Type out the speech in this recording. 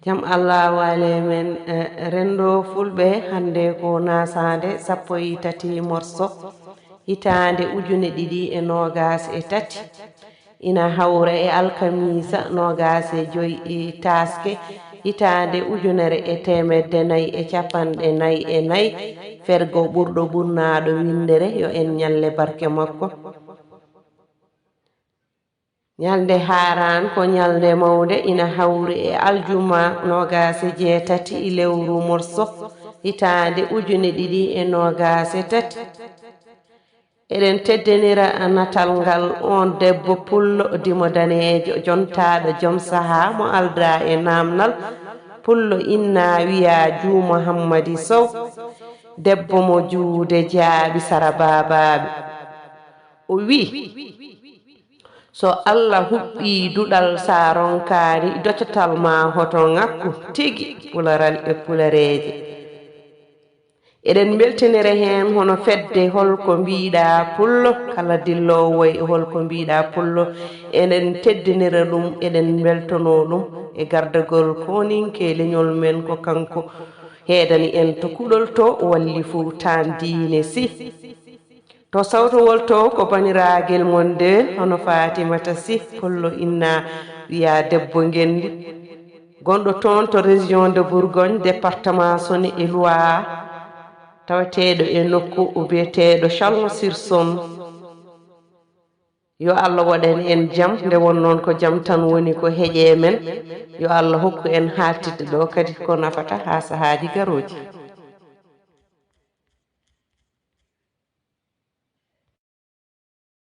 Jam Allah wale men rendo fulbe hande ko nasande sappo e tati morso hitande ujune ɗiɗi e nogas e tati ina hawra e alkamisa nogas e joyi e taske hitande ujunere e temedde nayi e capanɗe nayi e nayi fergo ɓurɗo ɓurnaɗo windere yo en nyalle barke makko. Nyalde haran ko nyalde mawde ina hawri e aljuma nogase jeetati e lewru morso hitande ujune ɗiɗi e nogase tati eɗen teddenira natal ngal on debbo pullo dimo danejo jontaɗo joom saha mo alda e namnal pullo inna wiya Juu Muhammadi Sow debbo mo juude jaabi sara babaɓe o wi so Allah huɓɓi duɗal sa ronkani docatal ma hoto ngakku tigi pularal e pulareje eɗen beltinire hen hono fedde holko mbiɗa pullo kala dillowo e holko mbiɗa pullo eɗen teddinira ɗum eɗen beltono ɗum e gardagol koninke leñol men ko kanko heedani en to kuɗol to walli fu tan diine si to sawtowol to ko baniragel mon de hono Fatimata Sy pullo inna wiya debbo ngendi gonɗo toon to région de Bourgogne département Soni e Loire tawateɗo e nokku biyeteɗo Chalon-sur-Saône yo Allah waɗan en jaam nde wonnoon ko jaam tan woni ko heeƴe men yo Allah hokku en haltidde ɗo kadi ko nafata ha sahaji garoji